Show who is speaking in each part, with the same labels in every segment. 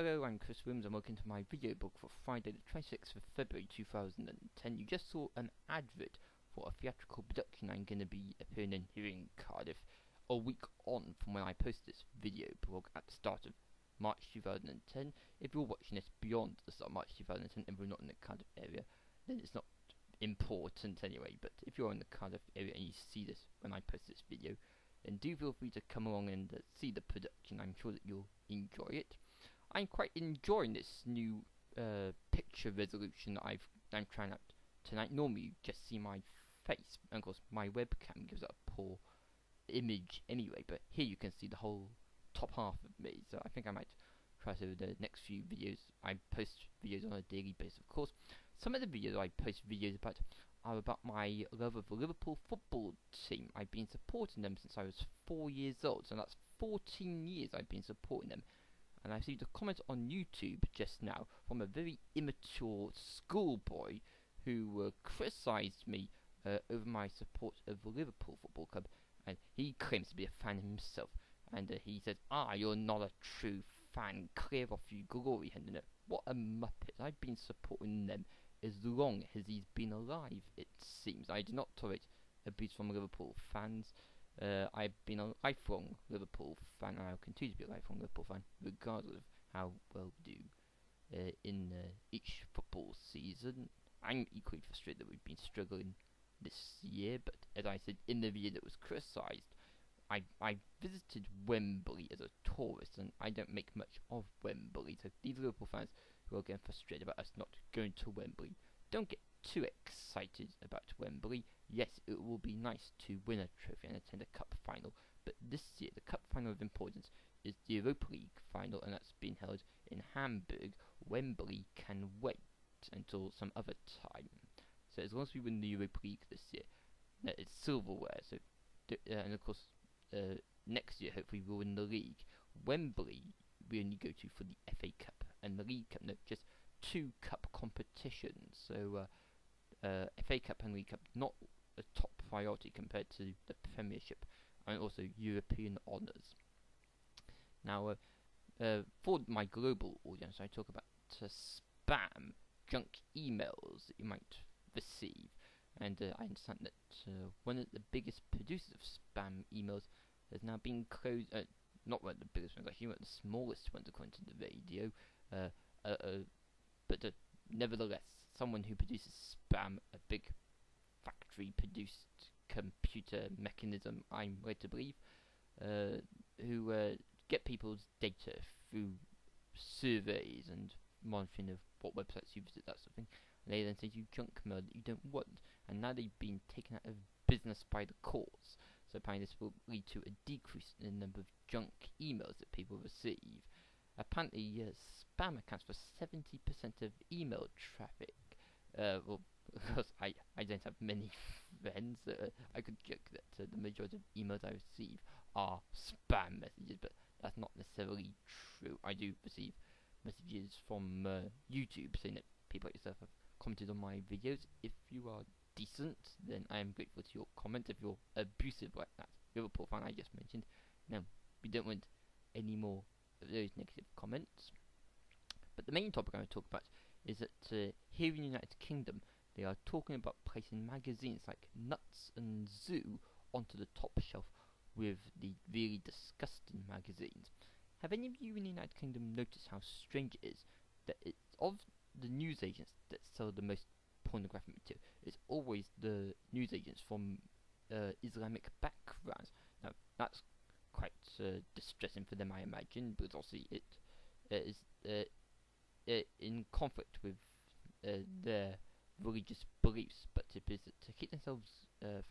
Speaker 1: Hello, I'm Chris Williams and welcome to my video book for Friday the 26th of February 2010. You just saw an advert for a theatrical production I'm going to be appearing in here in Cardiff a week on from when I post this video blog at the start of March 2010. If you're watching this beyond the start of March 2010 and we're not in the Cardiff area, then it's not important anyway. But if you're in the Cardiff area and you see this when I post this video, then do feel free to come along and see the production. I'm sure that you'll enjoy it. I'm quite enjoying this new picture resolution that I'm trying out tonight. Normally you just see my face, and of course my webcam gives it a poor image anyway, but here you can see the whole top half of me, so I think I might try to the next few videos. I post videos on a daily basis, of course. Some of the videos I post videos about are about my love of the Liverpool football team. I've been supporting them since I was 4 years old, so that's 14 years I've been supporting them. And I received a comment on YouTube just now from a very immature schoolboy who criticised me over my support of the Liverpool Football Club, and he claims to be a fan himself, and he says, you're not a true fan, clear off you glory hunter. What a muppet. I've been supporting them as long as he's been alive, it seems. I do not tolerate abuse from Liverpool fans. I've been a lifelong Liverpool fan, and I'll continue to be a lifelong Liverpool fan, regardless of how well we do in each football season. I'm equally frustrated that we've been struggling this year, but as I said in the video that was criticised, I visited Wembley as a tourist, and I don't make much of Wembley, so these Liverpool fans who are getting frustrated about us not going to Wembley, don't get too excited about Wembley. Yes, it will be nice to win a trophy and attend a cup final, but this year the cup final of importance is the Europa League final, and that's being held in Hamburg. Wembley can wait until some other time. So as long as we win the Europa League this year, it's silverware. So and of course next year hopefully we'll win the league. Wembley we only go to for the FA Cup and the League Cup. No, just 2 cup competitions. So FA Cup and League Cup not a top priority compared to the Premiership and also European honours. Now for my global audience, I talk about spam, junk emails that you might receive, and I understand that one of the biggest producers of spam emails has now been closed. Not one of the biggest ones, actually one of the smallest ones according to the radio, but nevertheless, someone who produces spam, a big factory-produced computer mechanism, I'm led to believe, who get people's data through surveys and monitoring of what websites you visit, that sort of thing, and they then send you junk mail that you don't want, and now they've been taken out of business by the courts. So apparently this will lead to a decrease in the number of junk emails that people receive. Apparently spam accounts for 70% of email traffic. Well, because I don't have many friends, I could joke that the majority of emails I receive are spam messages, but that's not necessarily true. I do receive messages from YouTube saying that people like yourself have commented on my videos. If you are decent, then I am grateful to your comment. If you're abusive like that Liverpool fan I just mentioned, no, we don't want any more of those negative comments. But the main topic I'm going to talk about is that here in the United Kingdom they are talking about placing magazines like Nuts and Zoo onto the top shelf with the really disgusting magazines. Have any of you in the United Kingdom noticed how strange it is that it's of the newsagents that sell the most pornographic material, it's always the newsagents from Islamic backgrounds? Now that's quite distressing for them, I imagine, because obviously it is in conflict with their religious beliefs, but it is to keep themselves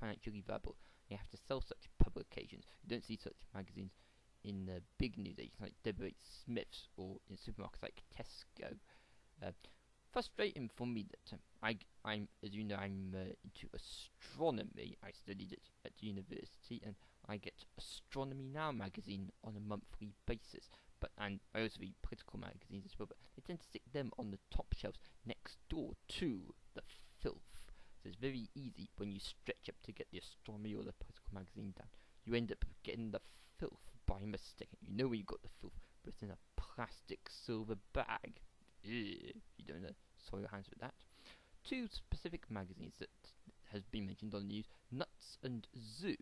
Speaker 1: financially viable, they have to sell such publications. You don't see such magazines in big newsagents like W. H. Smith's or in supermarkets like Tesco. Frustrating for me that I'm, as you know, I'm into astronomy. I studied it at university, and I get Astronomy Now magazine on a monthly basis. And I also read political magazines as well, but they tend to stick them on the top shelves next door to the filth. So it's very easy when you stretch up to get the astronomy or the political magazine down. You end up getting the filth by mistake. You know where you got the filth but in a plastic silver bag. Ew, you don't soil your hands with that. Two specific magazines that has been mentioned on the news: Nuts and Zoo.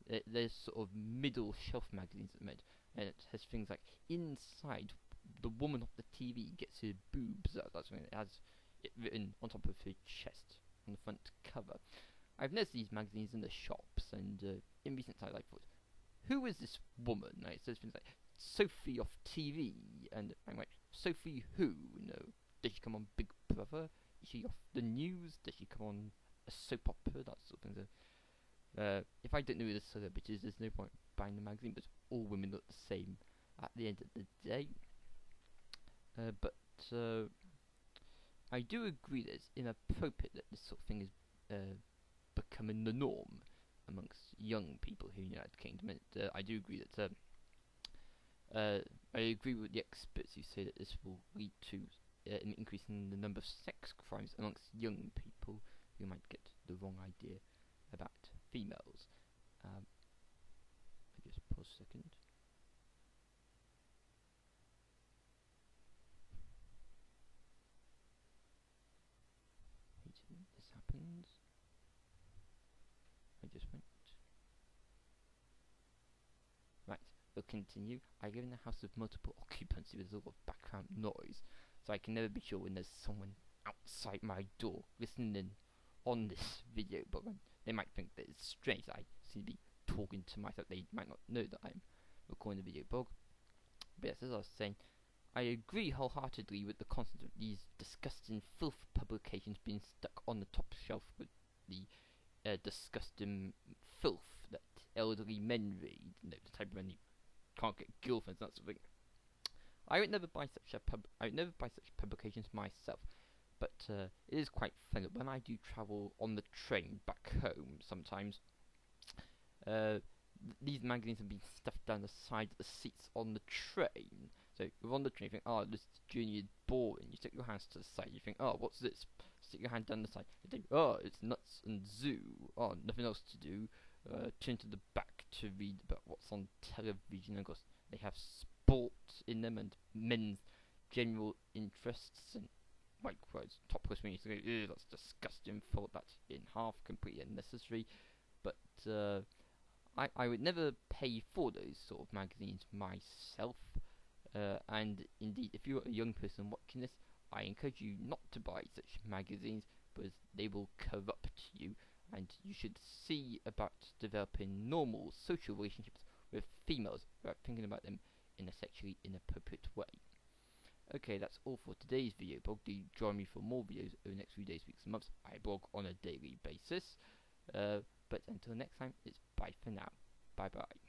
Speaker 1: They're sort of middle shelf magazines at the moment, and it has things like inside the woman off the TV gets her boobs out. That's when it has it written on top of her chest on the front cover. I've noticed these magazines in the shops, and in recent times I thought, who is this woman? It says things like Sophie off TV, and I'm like, Sophie who? Does she come on Big Brother? Is she off the news? Does she come on a soap opera? That sort of thing. If I don't know who the celebrity is, there's no point buying the magazine, but all women look the same at the end of the day. But I do agree that it's inappropriate that this sort of thing is becoming the norm amongst young people here in the United Kingdom. And I do agree that I agree with the experts who say that this will lead to an increase in the number of sex crimes amongst young people who might get the wrong idea about females. I just pause a second. Wait a minute, this happens. I just went. Right, we'll continue. I live in a house with multiple occupants with a lot of background noise, so I can never be sure when there's someone outside my door listening in on this video, but they might think that it's strange that I seem to be talking to myself. They might not know that I'm recording a video blog. But yes, as I was saying, I agree wholeheartedly with the concept of these disgusting filth publications being stuck on the top shelf with the disgusting filth that elderly men read. The type of men who can't get girlfriends, that sort of thing. I would never buy such publications myself. But it is quite funny when I do travel on the train back home. Sometimes these magazines have been stuffed down the side of the seats on the train. So you're on the train, you think, oh, this journey is boring. You stick your hands to the side. You think, oh, what's this? Stick your hand down the side. You think, oh, it's Nuts and Zoo. Oh, nothing else to do. Turn to the back to read about what's on television. Of course, they have sport in them and men's general interests and likewise, topless when you say, ew, that's disgusting, fold that in half, completely unnecessary. But I would never pay for those sort of magazines myself. And indeed, if you're a young person watching this, I encourage you not to buy such magazines because they will corrupt you, and you should see about developing normal social relationships with females without thinking about them in a sexually inappropriate way. Okay, that's all for today's video blog. Do join me for more videos over the next few days, weeks and months. I blog on a daily basis. But until next time, it's bye for now. Bye bye.